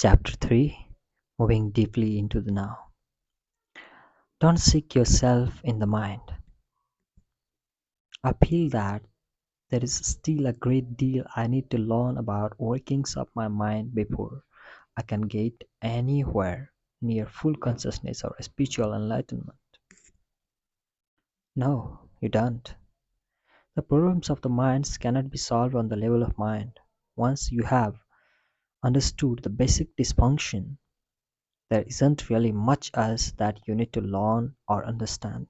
Chapter 3, Moving Deeply into the Now. Don't seek yourself in the mind. I feel that there is still a great deal I need to learn about workings of my mind before I can get anywhere near full consciousness or spiritual enlightenment. No, you don't. The problems of the minds cannot be solved on the level of mind. Once you have understood the basic dysfunction, there isn't really much else that you need to learn or understand.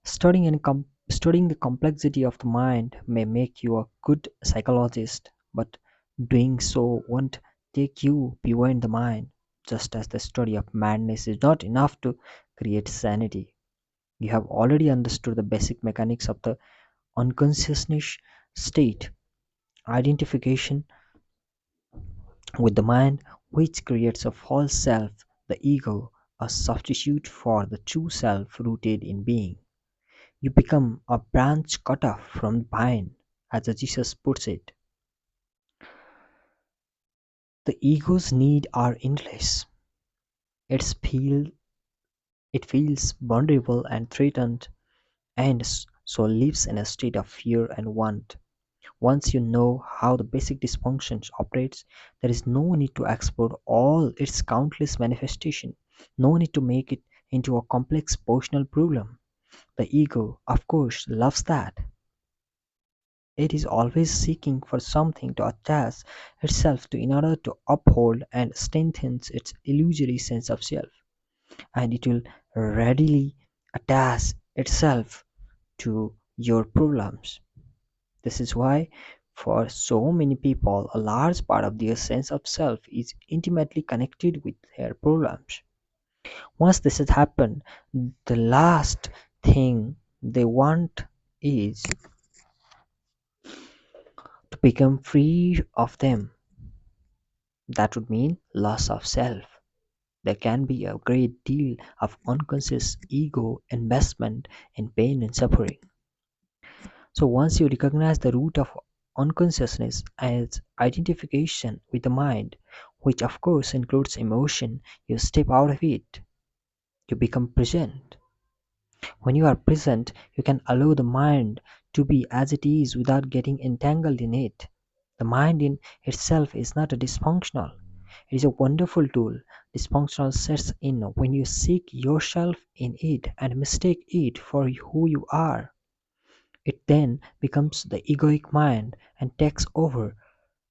Studying the complexity of the mind may make you a good psychologist, but doing so won't take you beyond the mind, just as the study of madness is not enough to create sanity. You have already understood the basic mechanics of the unconsciousness state, identification with the mind, which creates a false self, the ego, a substitute for the true self rooted in being. You become a branch cut off from the vine, as Jesus puts it. The ego's needs are endless. It's feel, it feels vulnerable and threatened, and so lives in a state of fear and want. Once you know how the basic dysfunction operates, there is no need to explore all its countless manifestations, no need to make it into a complex personal problem. The ego, of course, loves that. It is always seeking for something to attach itself to in order to uphold and strengthen its illusory sense of self, and it will readily attach itself to your problems. This is why, for so many people, a large part of their sense of self is intimately connected with their problems. Once this has happened, the last thing they want is to become free of them. That would mean loss of self. There can be a great deal of unconscious ego investment in pain and suffering. So once you recognize the root of unconsciousness as identification with the mind, which of course includes emotion, you step out of it. You become present. When you are present, you can allow the mind to be as it is without getting entangled in it. The mind in itself is not a dysfunctional. It is a wonderful tool. Dysfunctional sets in when you seek yourself in it and mistake it for who you are. It then becomes the egoic mind and takes over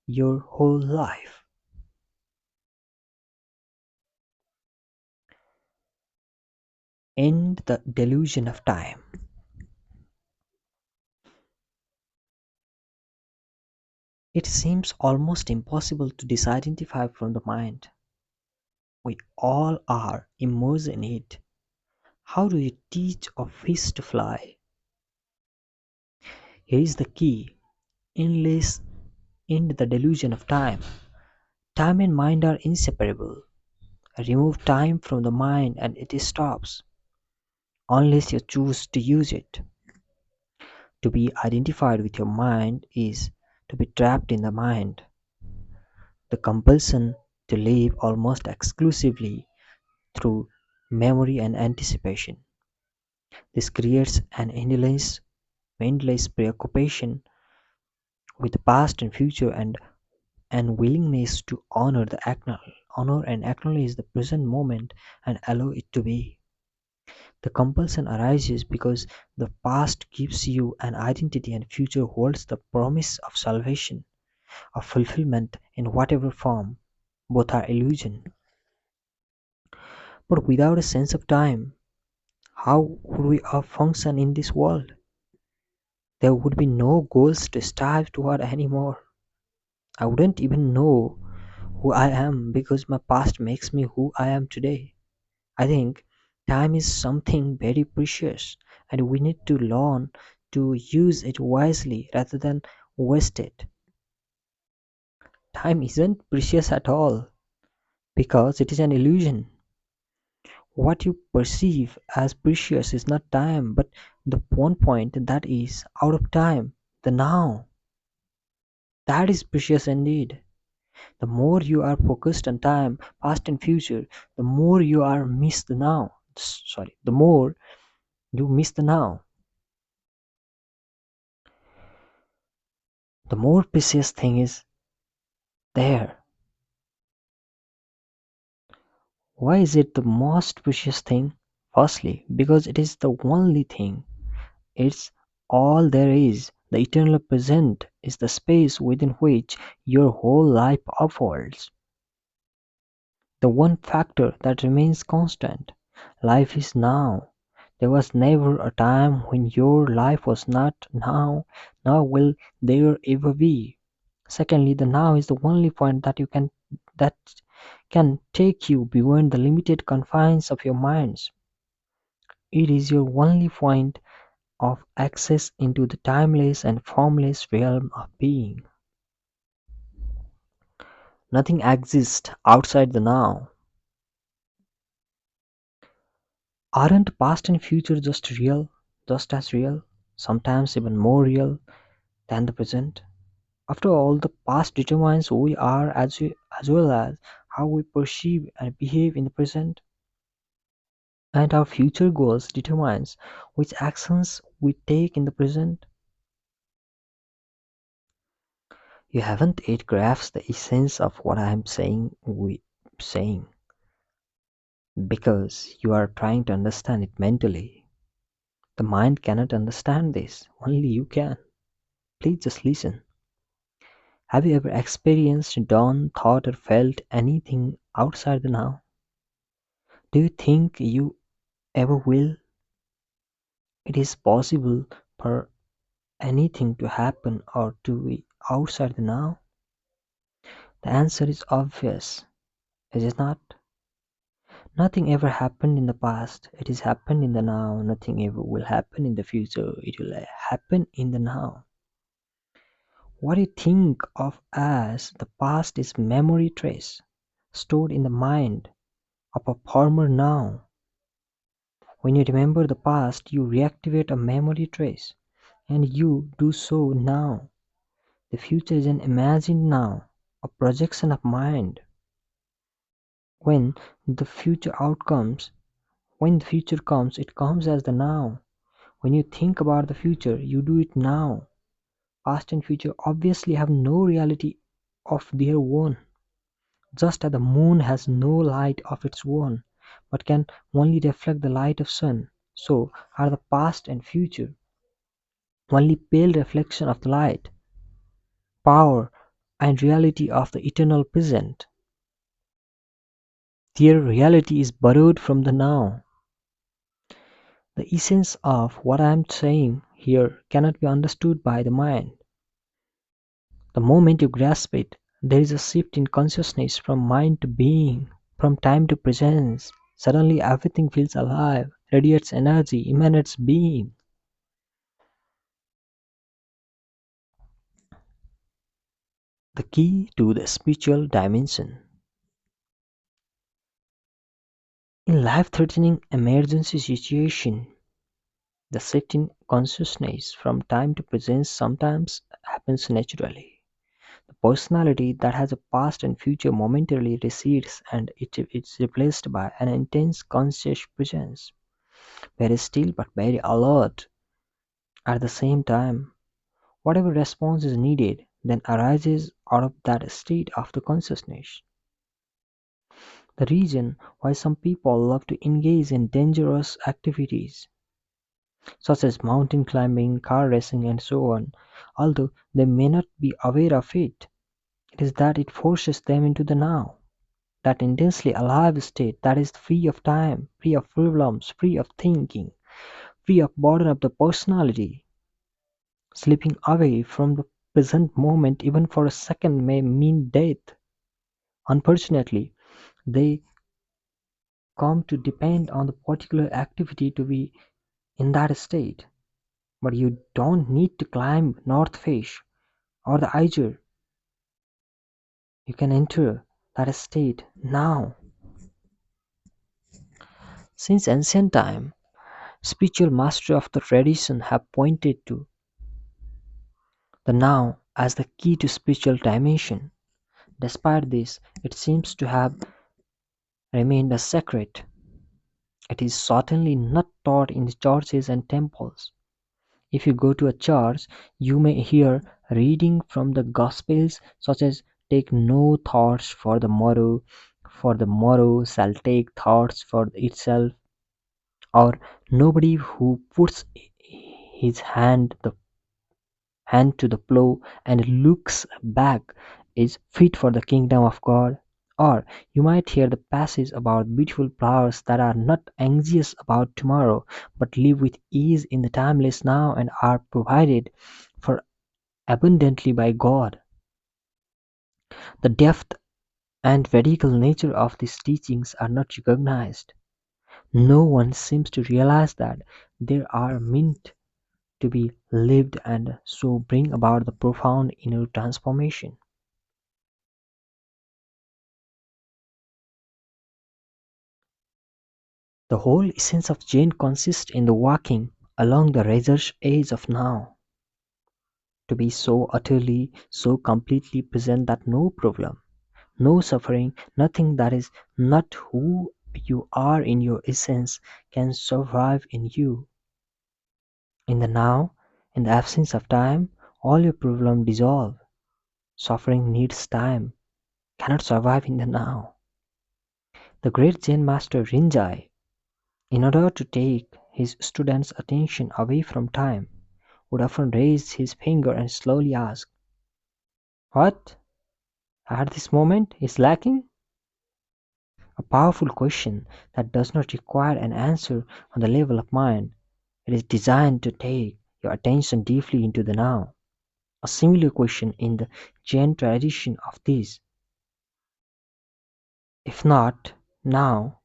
your whole life. End the delusion of time. It seems almost impossible to disidentify from the mind. We all are immersed in it. How do you teach a fish to fly? Here is the key. Endless end the delusion of time. Time and mind are inseparable. Remove time from the mind and it stops, unless you choose to use it. To be identified with your mind is to be trapped in the mind. The compulsion to live almost exclusively through memory and anticipation. This creates an endless preoccupation with the past and future and willingness to honor and acknowledge the present moment and allow it to be. The compulsion arises because the past gives you an identity and future holds the promise of salvation, of fulfillment in whatever form. Both are illusion. But without a sense of time, how would we function in this world? There would be no goals to strive toward anymore. I wouldn't even know who I am because my past makes me who I am today. I think time is something very precious and we need to learn to use it wisely rather than waste it. Time isn't precious at all because it is an illusion. What you perceive as precious is not time but the one point that is out of time, the now. That is precious indeed. The more you are focused on time, past and future, the more you are miss the now. Sorry, the more you miss the now, the more precious thing is there. Why is it the most precious thing? Firstly, because it is the only thing. It's all there is. The eternal present is the space within which your whole life unfolds. The one factor that remains constant. Life is now. There was never a time when your life was not now, nor will there ever be. Secondly, the now is the only point that can take you beyond the limited confines of your minds. It is your only point of access into the timeless and formless realm of being. Nothing exists outside the now. Aren't past and future just real, just as real, sometimes even more real than the present? After all, the past determines who we are as well as how we perceive and behave in the present, and our future goals determines which actions we take in the present. You haven't yet grasped the essence of what I am saying because you are trying to understand it mentally. The mind cannot understand this, only you can. Please just listen. Have you ever experienced, done, thought, or felt anything outside the now? Do you think you ever will? It is possible for anything to happen or to be outside the now? The answer is obvious, is it not? Nothing ever happened in the past. It is happened in the now. Nothing ever will happen in the future. It will happen in the now. What you think of as the past is memory trace stored in the mind of a former now. When you remember the past, you reactivate a memory trace, and you do so now. The future is an imagined now, a projection of mind. When the future outcomes, when the future comes, it comes as the now. When you think about the future, you do it now. Past and future obviously have no reality of their own, just as the moon has no light of its own, but can only reflect the light of sun. So are the past and future, only pale reflection of the light, power, and reality of the eternal present. Their reality is borrowed from the now. The essence of what I am saying here cannot be understood by the mind. The moment you grasp it, there is a shift in consciousness from mind to being, from time to presence. Suddenly everything feels alive, radiates energy, emanates being. The key to the spiritual dimension. In life-threatening emergency situation, the shift in consciousness from time to presence sometimes happens naturally. The personality that has a past and future momentarily recedes and it's replaced by an intense conscious presence, very still but very alert. At the same time, whatever response is needed then arises out of that state of the consciousness. The reason why some people love to engage in dangerous activities such as mountain climbing, car racing, and so on, although they may not be aware of it, it is that it forces them into the now, that intensely alive state that is free of time, free of problems, free of thinking, free of burden of the personality. Slipping away from the present moment even for a second may mean death. Unfortunately, they come to depend on the particular activity to be in that state. But you don't need to climb North Face or the Eiger. You can enter that state now. Since ancient time, spiritual masters of the tradition have pointed to the now as the key to spiritual dimension. Despite this, it seems to have remained a secret. It is certainly not taught in the churches and temples. If you go to a church, you may hear reading from the Gospels such as "Take no thoughts for the morrow shall take thoughts for itself," or "Nobody who puts his hand to the plow and looks back is fit for the kingdom of God." Or you might hear the passage about beautiful flowers that are not anxious about tomorrow, but live with ease in the timeless now and are provided for abundantly by God. The depth and radical nature of these teachings are not recognized. No one seems to realize that they are meant to be lived and so bring about the profound inner transformation. The whole essence of Zen consists in the walking along the razor's edge of now, to be so utterly, so completely present that no problem, no suffering, nothing that is not who you are in your essence can survive in you. In the now, in the absence of time, all your problems dissolve. Suffering needs time, cannot survive in the now. The great Zen master Rinzai, in order to take his students' attention away from time, would often raise his finger and slowly ask, "What, at this moment, is lacking?" A powerful question that does not require an answer on the level of mind. It is designed to take your attention deeply into the now. A similar question in the Jain tradition of this: if not now,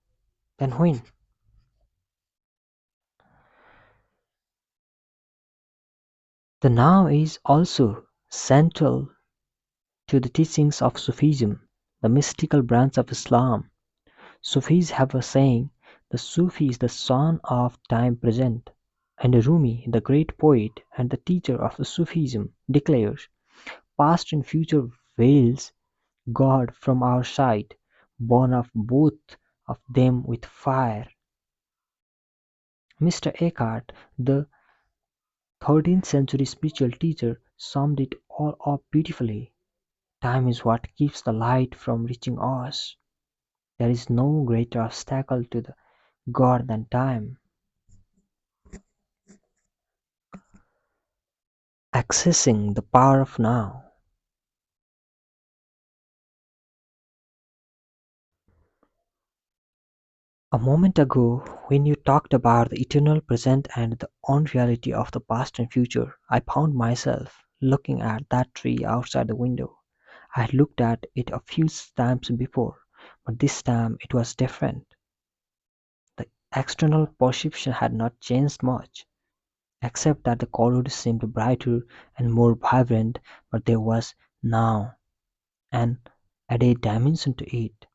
then when? The now is also central to the teachings of Sufism, the mystical branch of Islam. Sufis have a saying, "The Sufi is the son of time present," and Rumi, the great poet and the teacher of Sufism, declares, "Past and future veils God from our sight, born of both of them with fire." Mr. Eckhart, the 13th century spiritual teacher, summed it all up beautifully. Time is what keeps the light from reaching us. There is no greater obstacle to the God than time. Accessing the power of now. A moment ago, when you talked about the eternal present and the unreality of the past and future, I found myself looking at that tree outside the window. I had looked at it a few times before, but this time it was different. The external perception had not changed much, except that the colors seemed brighter and more vibrant, but there was now an added dimension to it.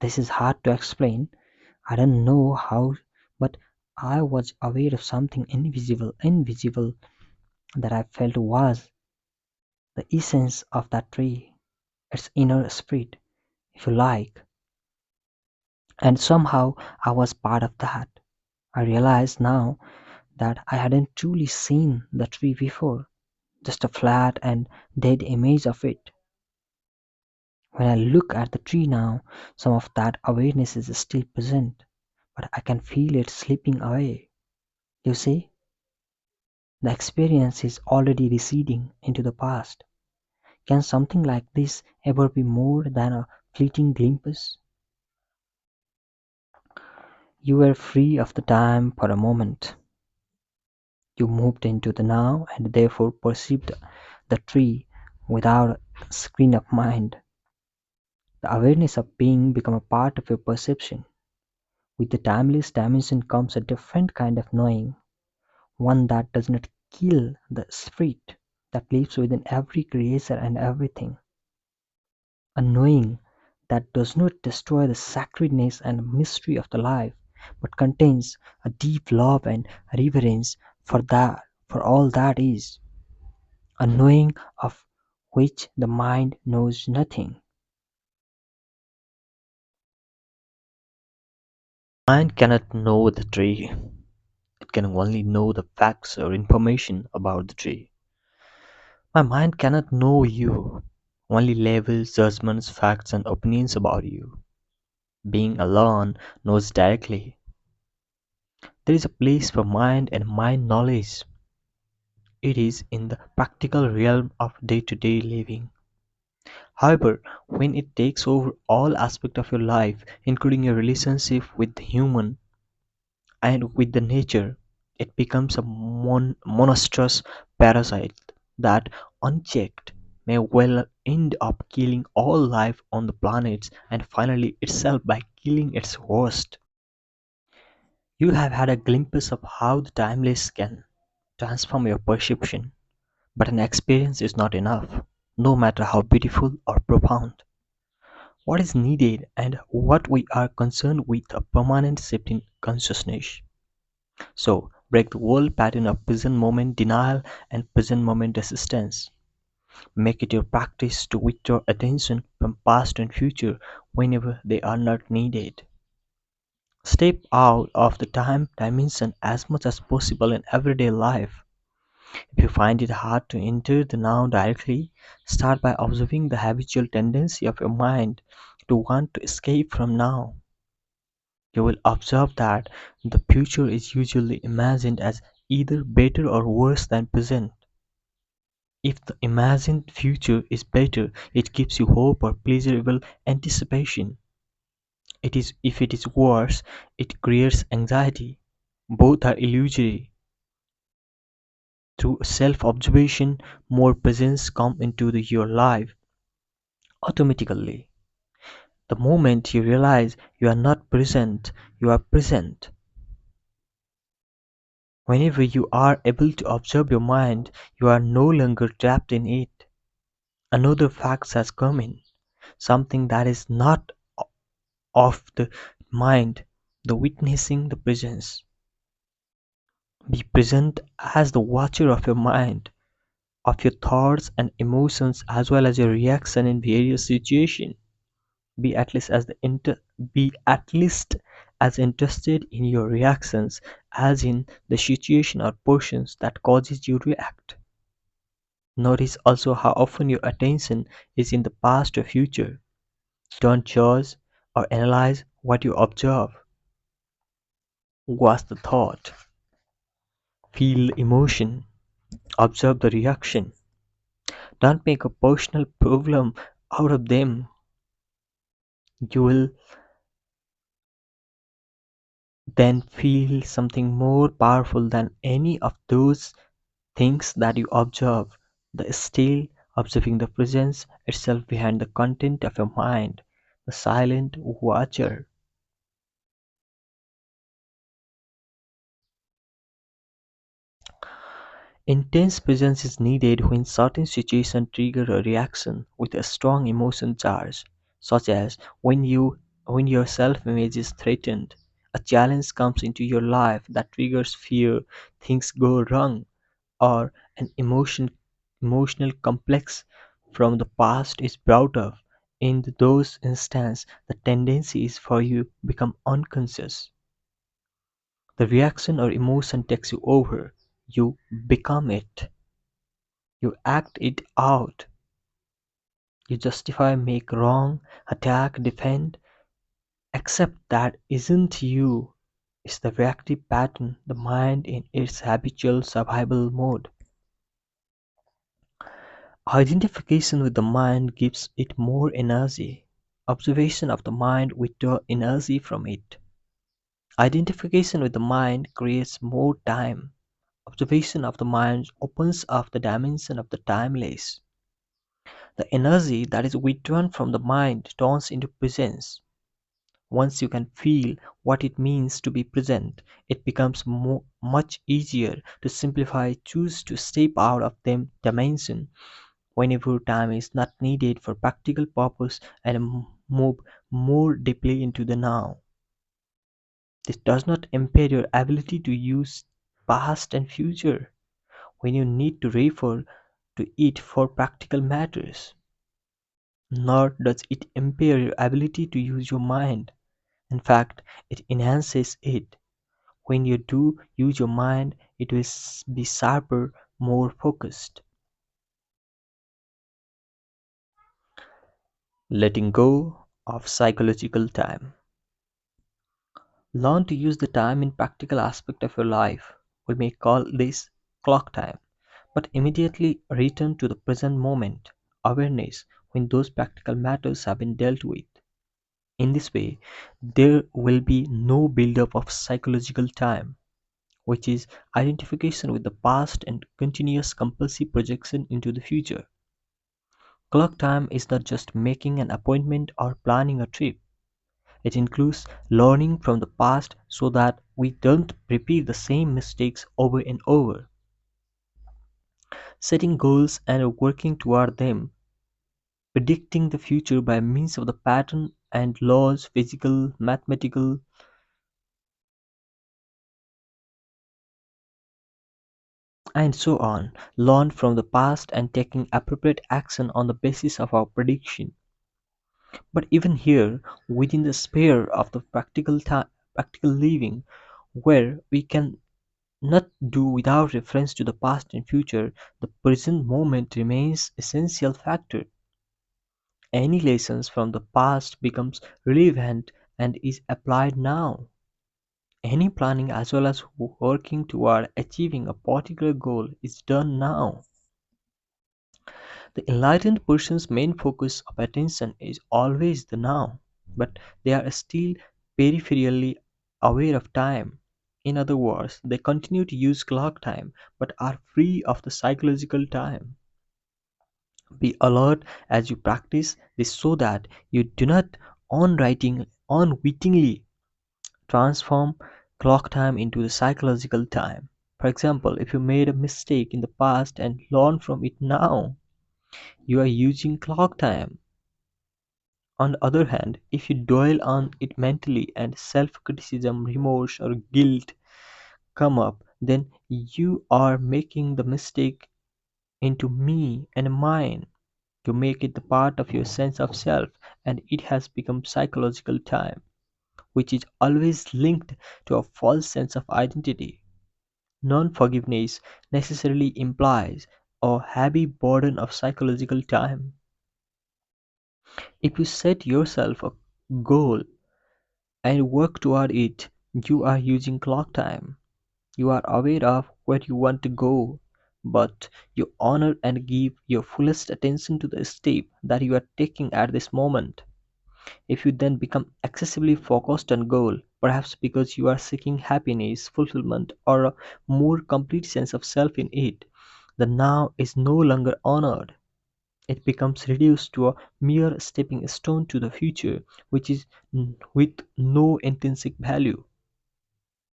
This is hard to explain. I don't know how, but I was aware of something invisible that I felt was the essence of that tree, its inner spirit, if you like, and somehow I was part of that. I realize now that I hadn't truly seen the tree before, just a flat and dead image of it. When I look at the tree now, some of that awareness is still present, but I can feel it slipping away. You see, the experience is already receding into the past. Can something like this ever be more than a fleeting glimpse? You were free of the time for a moment. You moved into the now and therefore perceived the tree without a screen of mind. The awareness of being became a part of your perception. With the timeless dimension comes a different kind of knowing, one that does not kill the spirit that lives within every creature and everything. A knowing that does not destroy the sacredness and mystery of the life, but contains a deep love and reverence for all that is. A knowing of which the mind knows nothing. Mind cannot know the tree. It can only know the facts or information about the tree. My mind cannot know you, only labels, judgments, facts, and opinions about you. Being alone knows directly. There is a place for mind and mind knowledge. It is in the practical realm of day to day living. However, when it takes over all aspects of your life, including your relationship with the human and with the nature, it becomes a monstrous parasite that, unchecked, may well end up killing all life on the planets and finally itself by killing its host. You have had a glimpse of how the timeless can transform your perception, but an experience is not enough, no matter how beautiful or profound. What is needed and what we are concerned with a permanent shift in consciousness. So, break the old pattern of present moment denial and present moment resistance. Make it your practice to withdraw attention from past and future whenever they are not needed. Step out of the time dimension as much as possible in everyday life. If you find it hard to enter the now directly, start by observing the habitual tendency of your mind to want to escape from now. You will observe that the future is usually imagined as either better or worse than present. If the imagined future is better, it gives you hope or pleasurable anticipation. If it is worse, it creates anxiety. Both are illusory. Through self-observation, more presence come into your life automatically. The moment you realize you are not present, you are present. Whenever you are able to observe your mind, you are no longer trapped in it. Another fact has come in, something that is not of the mind, the witnessing the presence. Be present as the watcher of your mind, of your thoughts and emotions as well as your reaction in various situations. Be at least as the be at least as interested in your reactions as in the situation or portions that causes you to react. Notice also how often your attention is in the past or future. Don't judge or analyze what you observe. Watch the thought, feel the emotion, observe the reaction. Don't make a personal problem out of them. You will then feel something more powerful than any of those things that you observe. The still observing the presence itself behind the content of your mind, the silent watcher. Intense presence is needed when certain situations trigger a reaction with a strong emotion charge, such as when your self-image is threatened, a challenge comes into your life that triggers fear, things go wrong, or an emotional complex from the past is brought up. In those instances, the tendency is for you to become unconscious. The reaction or emotion takes you over. You become it. You act it out. You justify, make wrong, attack, defend. Except that isn't you. It's the reactive pattern, the mind in its habitual survival mode. Identification with the mind gives it more energy. Observation of the mind withdraws energy from it. Identification with the mind creates more time. Observation of the mind opens up the dimension of the timeless. The energy that is withdrawn from the mind turns into presence. Once you can feel what it means to be present, it becomes much easier to simplify, choose to step out of them dimension whenever time is not needed for practical purpose and move more deeply into the now. This does not impair your ability to use past and future when you need to refer. to it for practical matters, nor does it impair your ability to use your mind. In fact, it enhances it. When you do use your mind, it will be sharper, more focused. Letting go of psychological time. Learn to use the time in practical aspect of your life. We may call this clock time, but immediately return to the present moment, awareness, when those practical matters have been dealt with. In this way, there will be no buildup of psychological time, which is identification with the past and continuous compulsive projection into the future. Clock time is not just making an appointment or planning a trip. It includes learning from the past so that we don't repeat the same mistakes over and over, setting goals and working toward them, predicting the future by means of the pattern and laws, physical, mathematical, and so on, learn from the past and taking appropriate action on the basis of our prediction. But even here, within the sphere of the practical living, where we can not do without reference to the past and future, the present moment remains essential factor. Any lessons from the past becomes relevant and is applied now. Any planning as well as working toward achieving a particular goal is done now. The enlightened person's main focus of attention is always the now, but they are still peripherally aware of time. In other words, they continue to use clock time but are free of the psychological time. Be alert as you practice this so that you do not unwittingly transform clock time into the psychological time. For example, if you made a mistake in the past and learn from it now, you are using clock time. On the other hand, if you dwell on it mentally and self-criticism, remorse, or guilt come up, then you are making the mistake into me and mine. You make it the part of your sense of self, and it has become psychological time, which is always linked to a false sense of identity. Non forgiveness necessarily implies a heavy burden of psychological time. If you set yourself a goal and work toward it, you are using clock time. You are aware of where you want to go, but you honor and give your fullest attention to the step that you are taking at this moment. If you then become excessively focused on goal, perhaps because you are seeking happiness, fulfillment, or a more complete sense of self in it, the now is no longer honored. It becomes reduced to a mere stepping stone to the future, which is with no intrinsic value.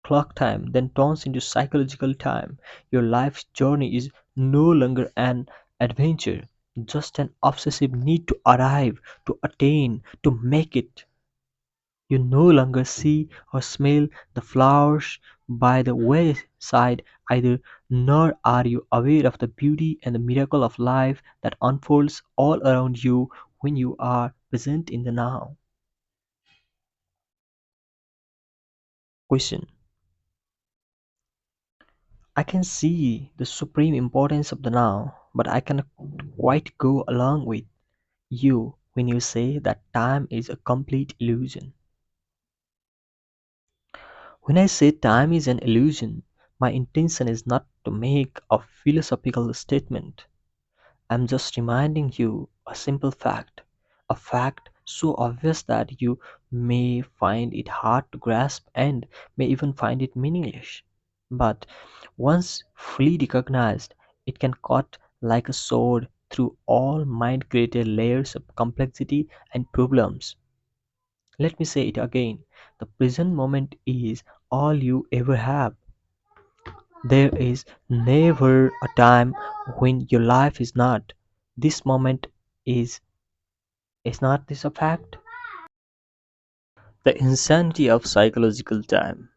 Clock time then turns into psychological time. Your life's journey is no longer an adventure, just an obsessive need to arrive, to attain, to make it. You no longer see or smell the flowers by the wayside either, nor are you aware of the beauty and the miracle of life that unfolds all around you when you are present in the now. Question. I can see the supreme importance of the now, but I cannot quite go along with you when you say that time is a complete illusion. When I say time is an illusion, my intention is not to make a philosophical statement. I'm just reminding you a simple fact, a fact so obvious that you may find it hard to grasp and may even find it meaningless. But once fully recognized, it can cut like a sword through all mind created layers of complexity and problems. Let me say it again. The present moment is all you ever have. There is never a time when your life is not. This moment is is not this a fact? The insanity of psychological time.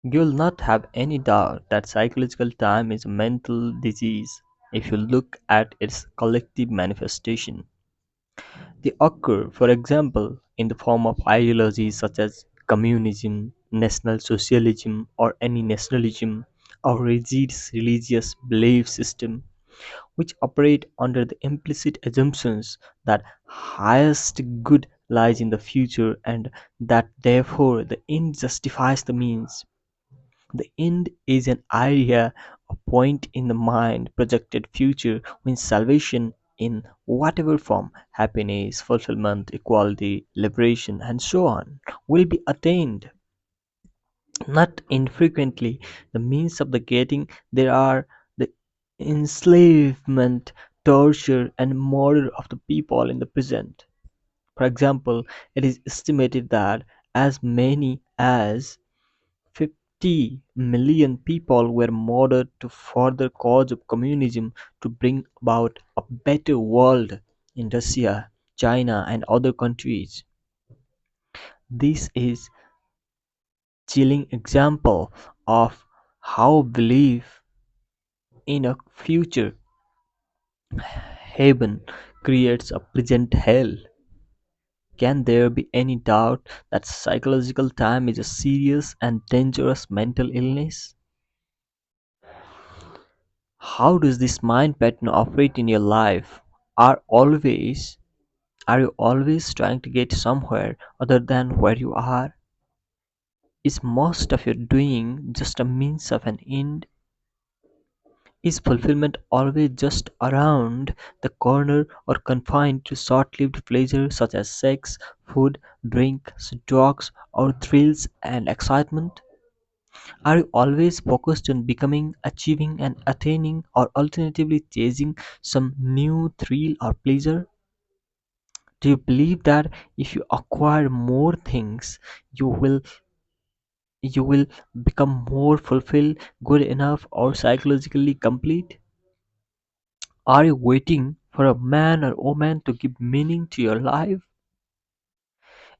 You will not have any doubt that psychological time is a mental disease. if you look at its collective manifestation. They occur, for example, in the form of ideologies such as communism, national socialism, or any nationalism, or rigid religious belief system, which operate under the implicit assumptions that highest good lies in the future and that therefore the end justifies the means. The end is an idea, a point in the mind, projected future when salvation in whatever form, happiness, fulfillment, equality, liberation, and so on, will be attained. Not infrequently, the means of the getting there are the enslavement, torture, and murder of the people in the present. For example, it is estimated that as many as 50 million people were murdered to further cause of communism to bring about a better world in Russia, China, and other countries. This is chilling example of how belief in a future heaven creates a present hell. Can there be any doubt that psychological time is a serious and dangerous mental illness? How does this mind pattern operate in your life? Are you always trying to get somewhere other than where you are? Is most of your doing just a means of an end? Is fulfillment always just around the corner or confined to short-lived pleasures such as sex, food, drink, drugs, or thrills and excitement? Are you always focused on becoming, achieving, and attaining, or alternatively chasing some new thrill or pleasure? Do you believe that if you acquire more things, you will you will become more fulfilled, good enough, or psychologically complete? Are you waiting for a man or woman to give meaning to your life?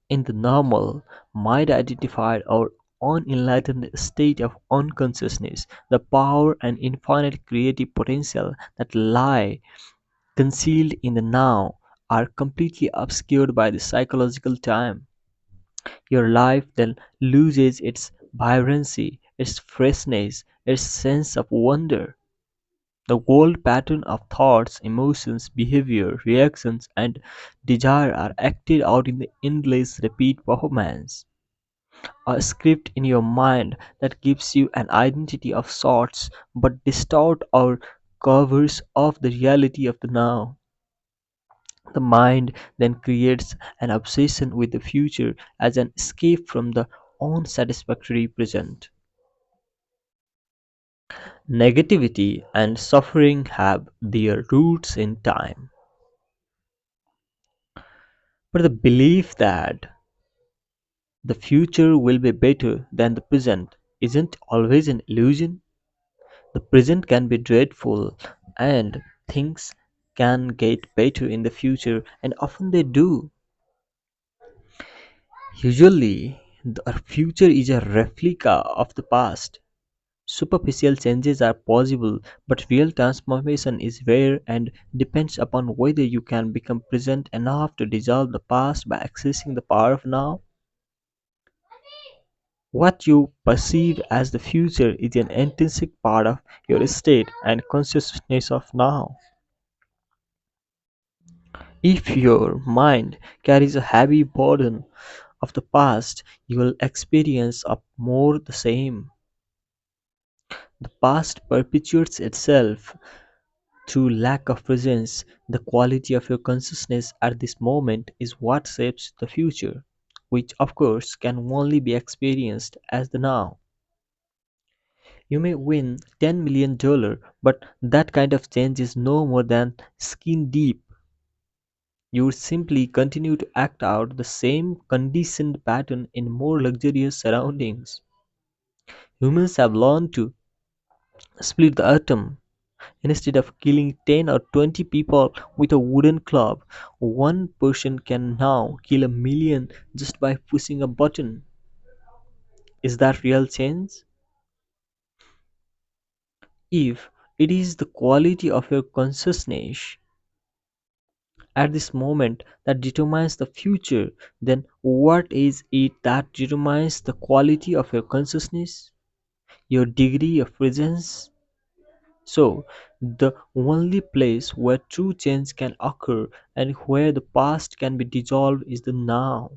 In the normal, mind-identified or unenlightened state of unconsciousness, the power and infinite creative potential that lie concealed in the now are completely obscured by the psychological time. Your life then loses its vibrancy, its freshness, its sense of wonder. The old pattern of thoughts, emotions, behavior, reactions, and desire are acted out in the endless repeat performance. A script in your mind that gives you an identity of sorts but distort or covers off the reality of the now. The mind then creates an obsession with the future as an escape from the unsatisfactory present. Negativity and suffering have their roots in time, but the belief that the future will be better than the present isn't always an illusion. The present can be dreadful and things can get better in the future, and often they do. Usually, our future is a replica of the past. Superficial changes are possible, but real transformation is rare and depends upon whether you can become present enough to dissolve the past by accessing the power of now. What you perceive as the future is an intrinsic part of your state and consciousness of now. If your mind carries a heavy burden of the past, you will experience of more the same. The past perpetuates itself through lack of presence. The quality of your consciousness at this moment is what shapes the future, which of course can only be experienced as the now. You may win $10 million, but that kind of change is no more than skin deep. You would simply continue to act out the same conditioned pattern in more luxurious surroundings. Humans have learned to split the atom. Instead of killing 10 or 20 people with a wooden club, one person can now kill a million just by pushing a button. Is that real change? If It is the quality of your consciousness at this moment that determines the future. Then what is it that determines the quality of your consciousness? Your degree of presence. So, the only place where true change can occur and where the past can be dissolved is the now.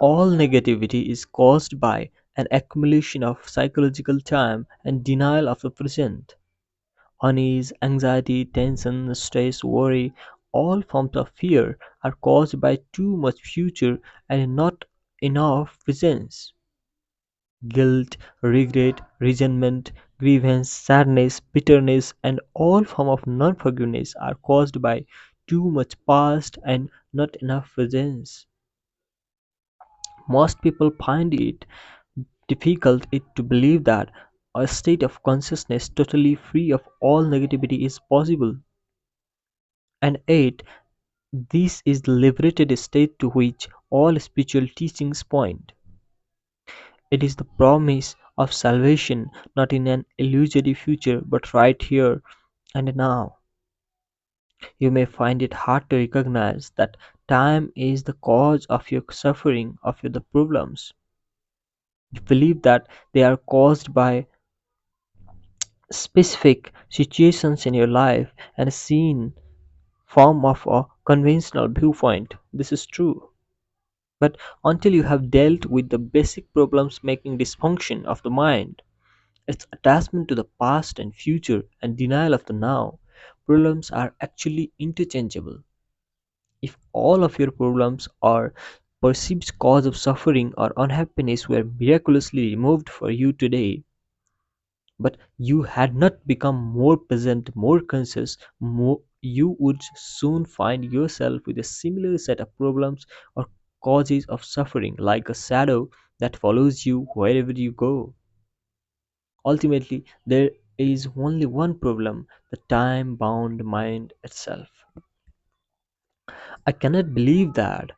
All negativity is caused by an accumulation of psychological time and denial of the present. Unease, anxiety, tension, stress, worry, all forms of fear are caused by too much future and not enough presence. Guilt, regret, resentment, grievance, sadness, bitterness, and all form of non-forgiveness are caused by too much past and not enough presence. Most people find it difficult to believe that a state of consciousness totally free of all negativity is possible, and yet this is the liberated state to which all spiritual teachings point. It is the promise of salvation not in an illusory future but right here and now. You may find it hard to recognize that time is the cause of your suffering, of your the problems. You believe that they are caused by specific situations in your life and a seen form of a conventional viewpoint. This is true. But until you have dealt with the basic problems making dysfunction of the mind, its attachment to the past and future and denial of the now, problems are actually interchangeable. If all of your problems or perceived cause of suffering or unhappiness were miraculously removed for you today, but you had not become more present, more conscious, you would soon find yourself with a similar set of problems or causes of suffering, like a shadow that follows you wherever you go. Ultimately, there is only one problem: the time bound mind itself. I cannot believe that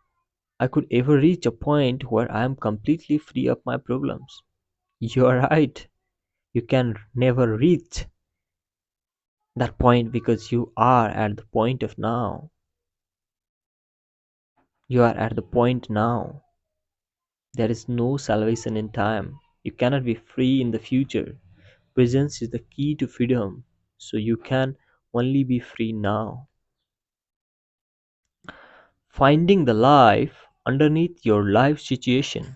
I could ever reach a point where I am completely free of my problems. You are right. You can never reach that point because you are at the point of now. You are at the point now. There is no salvation in time. You cannot be free in the future. Presence is the key to freedom. So you can only be free now. Finding the life underneath your life situation.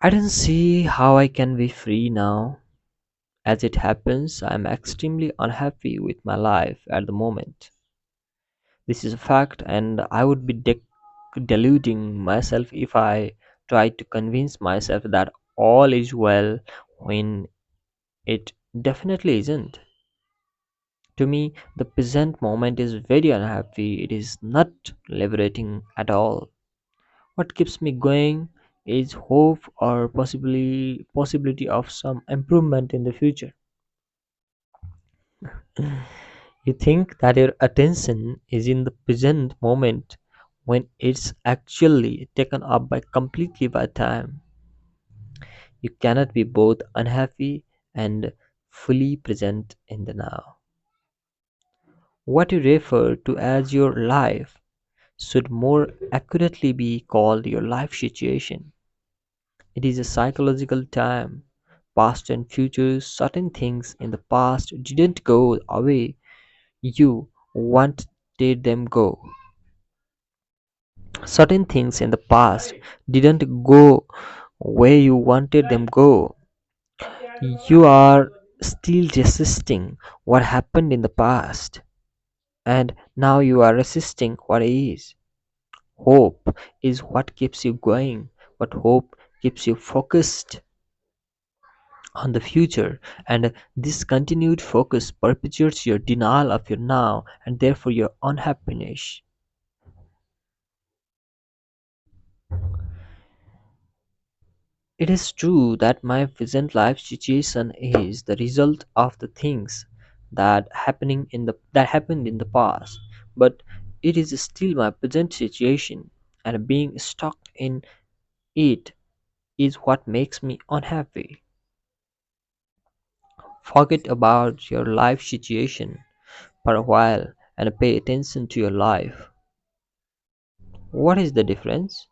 I don't see how I can be free now. As it happens, I am extremely unhappy with my life at the moment. This is a fact, and I would be deluding myself if I tried to convince myself that all is well when it definitely isn't. To me, the present moment is very unhappy. It is not liberating at all. What keeps me going is hope or possibly possibility of some improvement in the future. You think that your attention is in the present moment when it's actually taken up by completely by time. You cannot be both unhappy and fully present in the now. What you refer to as your life should more accurately be called your life situation. It is a psychological time. Past and future, certain things in the past didn't go away you wanted them go. Certain things in the past didn't go where you wanted them go. You are still resisting what happened in the past, and now you are resisting what is. Hope is what keeps you going, but hope keeps you focused on the future, and this continued focus perpetuates your denial of your now and therefore your unhappiness. It is true that my present life situation is the result of the things that happened in the past, but it is still my present situation, and being stuck in it is what makes me unhappy. Forget about your life situation for a while and pay attention to your life. What is the difference?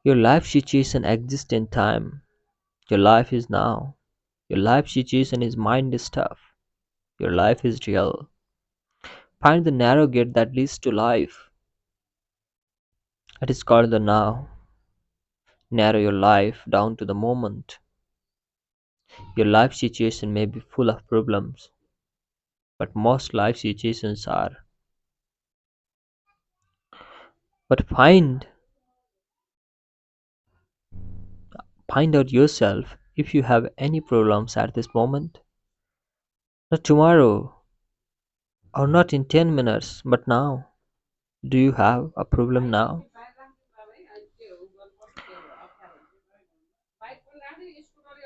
Your life situation exists in time. Your life is now. Your life situation is mind stuff. Your life is real. Find the narrow gate that leads to life. It is called the now. Narrow your life down to the moment. Your life situation may be full of problems, but most life situations are. But find out yourself if you have any problems at this moment. Not tomorrow or not in 10 minutes, but now. Do you have a problem now?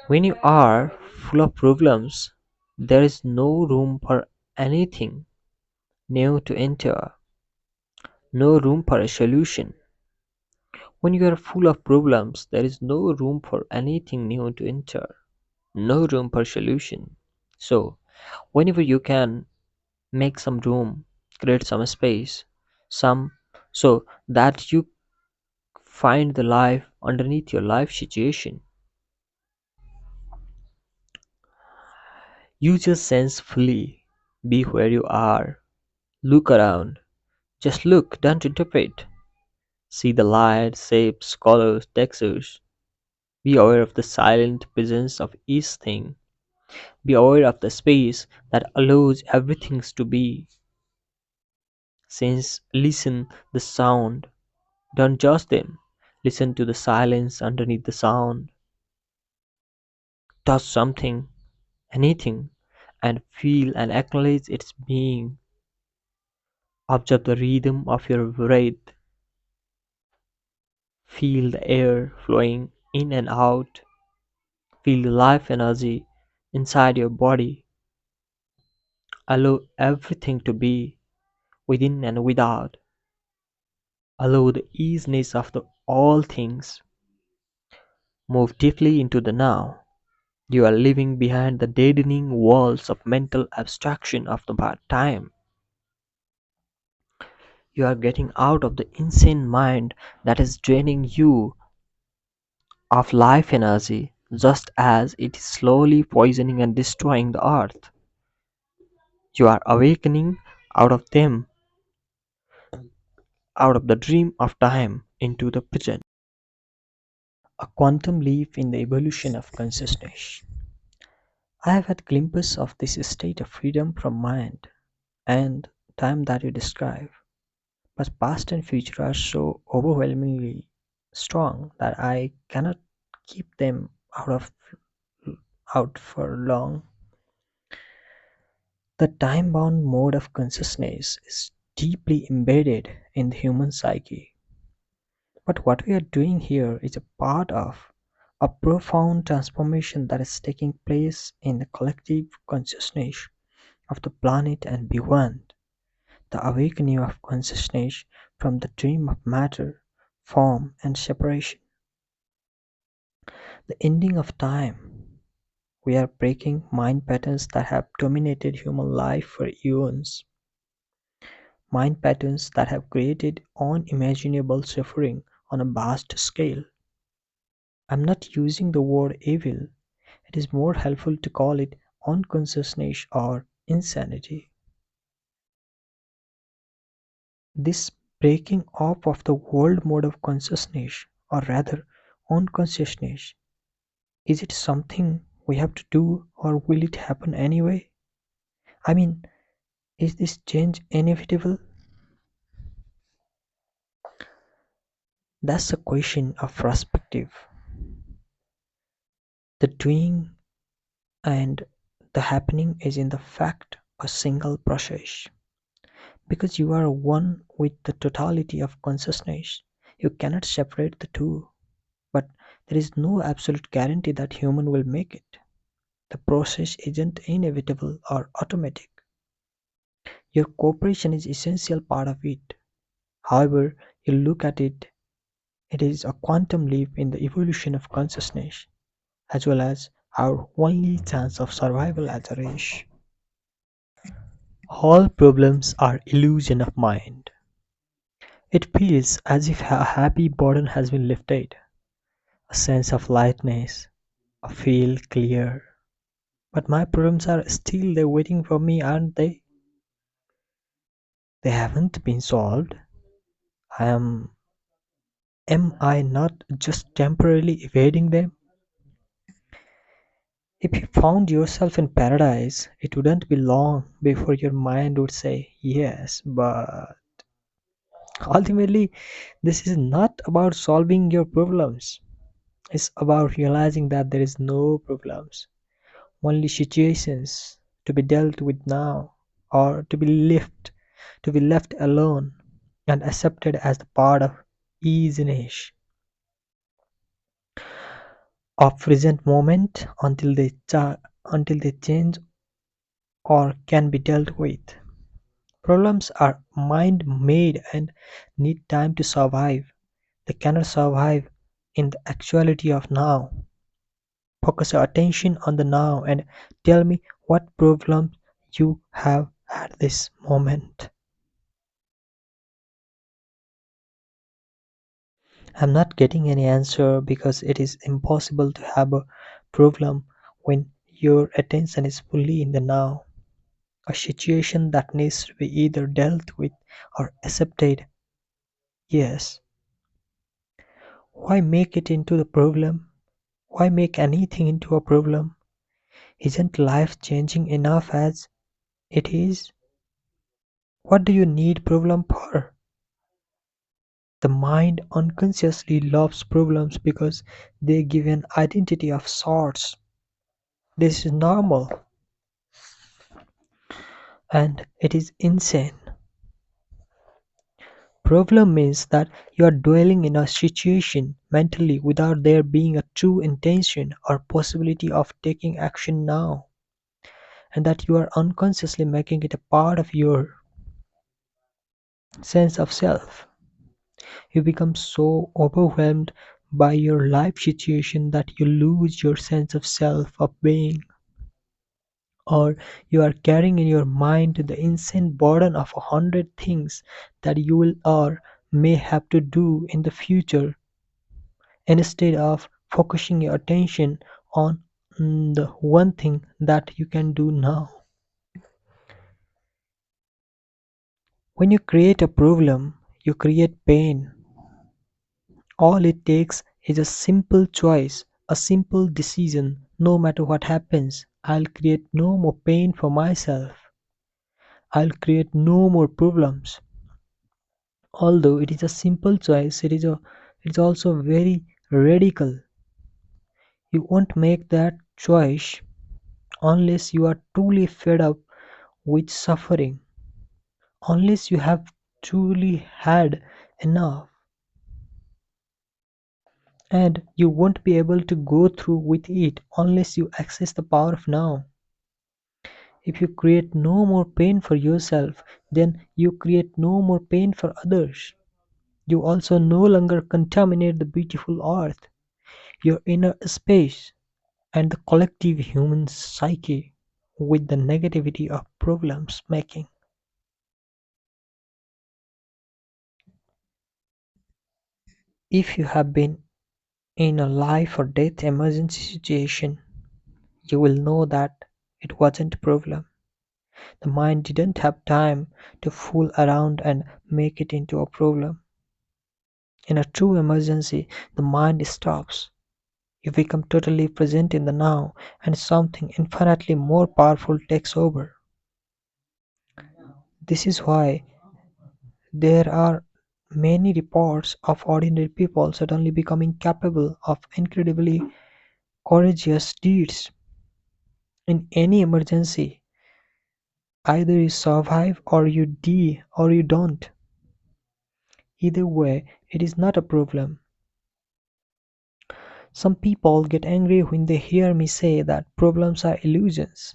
When you are full of problems, there is no room for anything new to enter, no room for a solution. When you are full of problems, there is no room for anything new to enter, no room for solution. So, whenever you can make some room, create some space, some so that you find the life underneath your life situation. You just sense fully, be where you are, look around, just look, don't interpret. See the light, shapes, colors, textures. Be aware of the silent presence of each thing. Be aware of the space that allows everything to be. Since listen the sound, don't judge them. Listen to the silence underneath the sound. Touch something, anything, and feel and acknowledge its being. Observe the rhythm of your breath. Feel the air flowing in and out. Feel the life energy inside your body. Allow everything to be within and without. Allow the easiness of the all things. Move deeply into the now. You are living behind the deadening walls of mental abstraction of the time. You are getting out of the insane mind that is draining you of life energy just as it is slowly poisoning and destroying the earth. You are awakening out of them, out of the dream of time into the present. A quantum leap in the evolution of consciousness. I have had glimpses of this state of freedom from mind and time that you describe, but past and future are so overwhelmingly strong that I cannot keep them out for long. The time-bound mode of consciousness is deeply embedded in the human psyche. But what we are doing here is a part of a profound transformation that is taking place in the collective consciousness of the planet and beyond. The awakening of consciousness from the dream of matter, form, and separation. The ending of time. We are breaking mind patterns that have dominated human life for eons. Mind patterns that have created unimaginable suffering on a vast scale. I'm not using the word evil, it is more helpful to call it unconsciousness or insanity. This breaking up of the world mode of consciousness, or rather unconsciousness, is it something we have to do or will it happen anyway? I mean, is this change inevitable? That's a question of perspective. The doing and the happening is in the fact a single process. Because you are one with the totality of consciousness, you cannot separate the two. But there is no absolute guarantee that human will make it. The process isn't inevitable or automatic. Your cooperation is essential part of it. However you look at it, It is a quantum leap in the evolution of consciousness, as well as our only chance of survival as a race. All problems are illusion of mind. It feels as if a happy burden has been lifted, a sense of lightness, a feel clear. But my problems are still there waiting for me, aren't they? They haven't been solved. I am I not just temporarily evading them? If you found yourself in paradise, it wouldn't be long before your mind would say yes, but ultimately, this is not about solving your problems. It's about realizing that there is no problems, only situations to be dealt with now, or to be left alone and accepted as the part of easiness of present moment until they change or can be dealt with. Problems are mind made and need time to survive. They cannot survive in the actuality of now. Focus your attention on the now and tell me what problems you have at this moment. I'm not getting any answer because it is impossible to have a problem when your attention is fully in the now. A situation that needs to be either dealt with or accepted. Yes. Why make it into the problem? Why make anything into a problem? Isn't life changing enough as it is? What do you need problem for? The mind unconsciously loves problems because they give an identity of sorts. This is normal and it is insane. Problem means that you are dwelling in a situation mentally without there being a true intention or possibility of taking action now, and that you are unconsciously making it a part of your sense of self. You become so overwhelmed by your life situation that you lose your sense of self of being, or you are carrying in your mind the insane burden of 100 things that you will or may have to do in the future instead of focusing your attention on the one thing that you can do now. When you create a problem, you create pain. All it takes is a simple choice, a simple decision. No matter what happens, I'll create no more pain for myself. I'll create no more problems. Although it is a simple choice, it's also very radical. You won't make that choice unless you are truly fed up with suffering, unless you have truly had enough, and you won't be able to go through with it unless you access the power of now. If you create no more pain for yourself, then you create no more pain for others. You also no longer contaminate the beautiful earth, your inner space, and the collective human psyche with the negativity of problems making. If you have been in a life or death emergency situation, you will know that it wasn't a problem. The mind didn't have time to fool around and make it into a problem. In a true emergency, the mind stops. You become totally present in the now, and something infinitely more powerful takes over. This is why there are many reports of ordinary people suddenly becoming capable of incredibly courageous deeds. In any emergency, either you survive or you die or you don't. Either way, it is not a problem. Some people get angry when they hear me say that problems are illusions.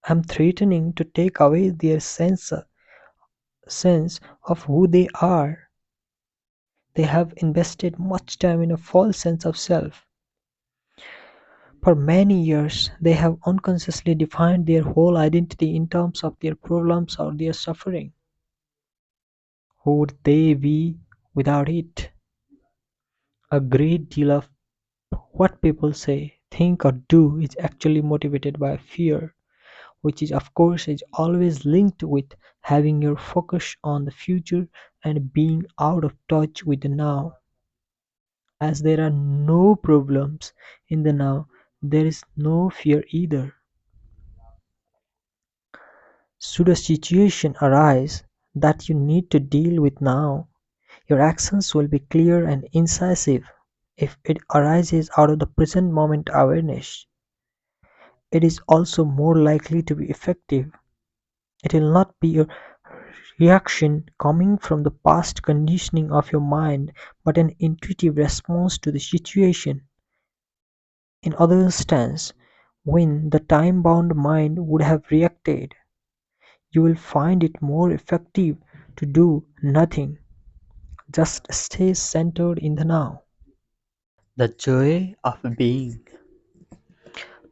I'm threatening to take away their sense of who they are. They have invested much time in a false sense of self. For many years, they have unconsciously defined their whole identity in terms of their problems or their suffering. Who would they be without it? A great deal of what people say, think, or do is actually motivated by fear, which is, of course, is always linked with having your focus on the future and being out of touch with the now. As there are no problems in the now, there is no fear either. Should a situation arise that you need to deal with now, your actions will be clear and incisive. If it arises out of the present moment awareness, it is also more likely to be effective. It will not be a reaction coming from the past conditioning of your mind, but an intuitive response to the situation. In other instance, when the time-bound mind would have reacted, you will find it more effective to do nothing, just stay centered in the now. The joy of being.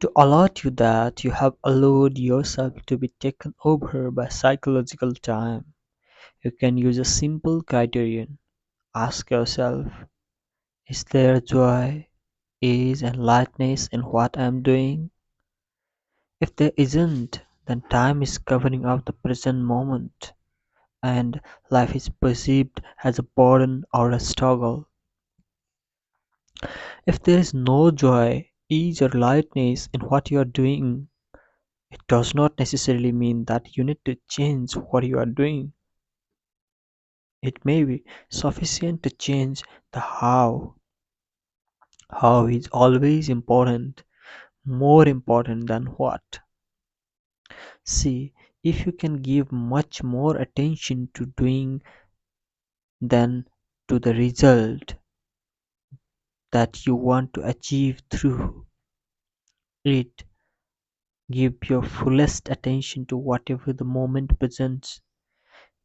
To alert you that you have allowed yourself to be taken over by psychological time, you can use a simple criterion. Ask yourself, is there joy, ease, and lightness in what I am doing? If there isn't, then time is covering up the present moment, and life is perceived as a burden or a struggle. If there is no joy, ease, or lightness in what you are doing, it does not necessarily mean that you need to change what you are doing. It may be sufficient to change the how. How is always important, more important than what. See, if you can give much more attention to doing than to the result that you want to achieve through it, give your fullest attention to whatever the moment presents.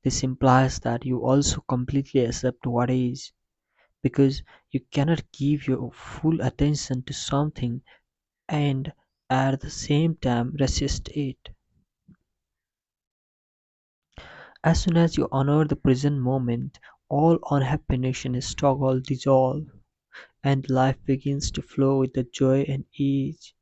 This implies that you also completely accept what is, because you cannot give your full attention to something and at the same time resist it. As soon as you honor the present moment, all unhappiness and struggle dissolve, and life begins to flow with the joy and ease.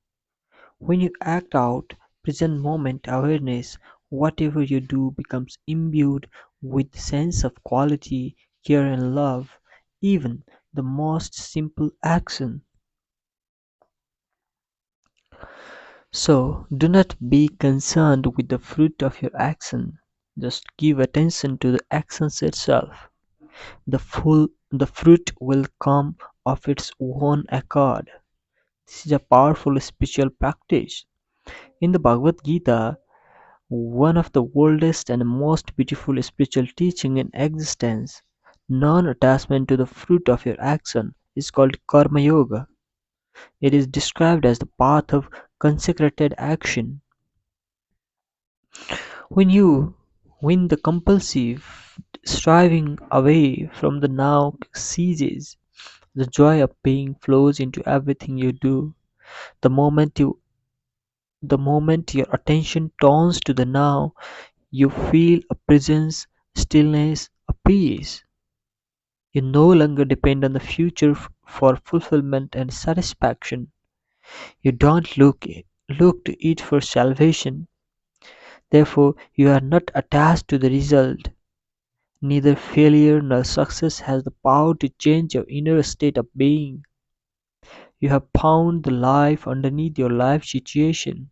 When you act out present moment awareness, whatever you do becomes imbued with sense of quality, care and love, even the most simple action. So do not be concerned with the fruit of your action. Just give attention to the actions itself. The fruit will come of its own accord. This is a powerful spiritual practice. In the Bhagavad Gita, one of the oldest and most beautiful spiritual teaching in existence, non-attachment to the fruit of your action is called Karma Yoga. It is described as the path of consecrated action. When you when the compulsive striving away from the now ceases, the joy of being flows into everything you do. The moment you the moment your attention turns to the now, you feel a presence, stillness, a peace. You no longer depend on the future for fulfillment and satisfaction. You don't look to it for salvation. Therefore, you are not attached to the result. Neither failure nor success has the power to change your inner state of being. You have found the life underneath your life situation.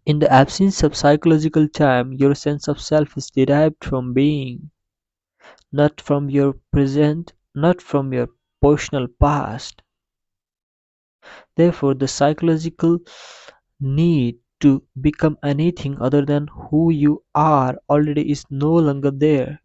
In the absence of psychological time, your sense of self is derived from being, not from your present, not from your personal past. Therefore, the psychological need to become anything other than who you are already is no longer there.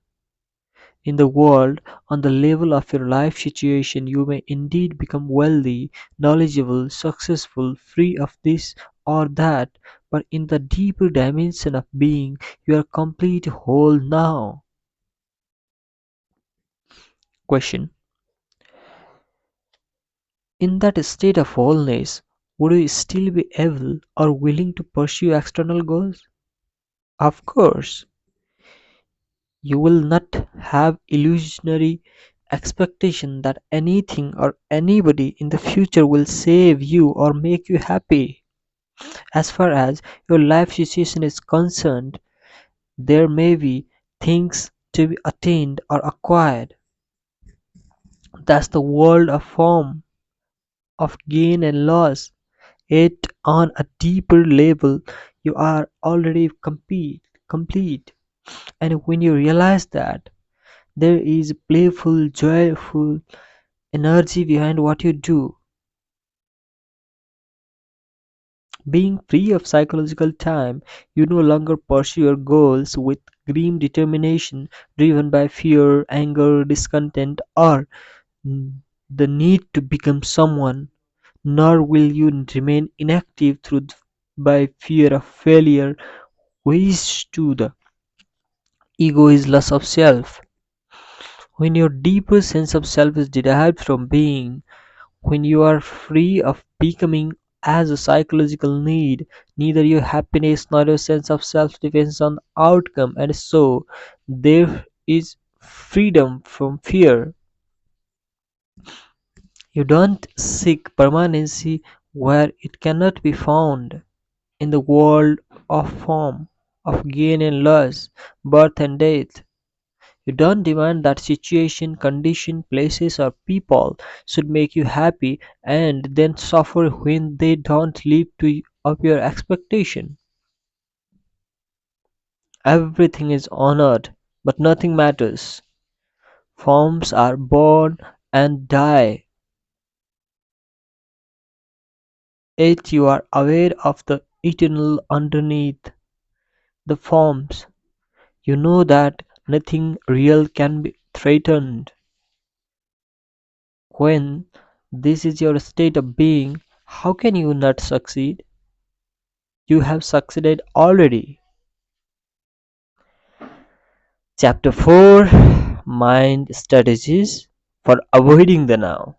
In the world, on the level of your life situation, you may indeed become wealthy, knowledgeable, successful, free of this or that, but in the deeper dimension of being, you are complete whole now. Question: in that state of wholeness, would you still be able or willing to pursue external goals? Of course, you will not have illusionary expectation that anything or anybody in the future will save you or make you happy. As far as your life situation is concerned, there may be things to be attained or acquired. That's the world of form, of gain and loss. Yet on a deeper level, you are already complete. And when you realize that, there is playful, joyful energy behind what you do. Being free of psychological time, you no longer pursue your goals with grim determination driven by fear, anger, discontent, or the need to become someone, nor will you remain inactive by fear of failure, which to the ego is loss of self. When your deeper sense of self is derived from being, when you are free of becoming as a psychological need, neither your happiness nor your sense of self depends on outcome, and so there is freedom from fear. You don't seek permanency where it cannot be found. In the world of form, of gain and loss, birth and death, you don't demand that situation, condition, places, or people should make you happy and then suffer when they don't live to up your expectation. Everything is honored, but nothing matters. Forms are born and die, yet you are aware of the eternal underneath the forms. You know that nothing real can be threatened. When this is your state of being, how can you not succeed? You have succeeded already. Chapter 4: Mind Strategies for Avoiding the Now.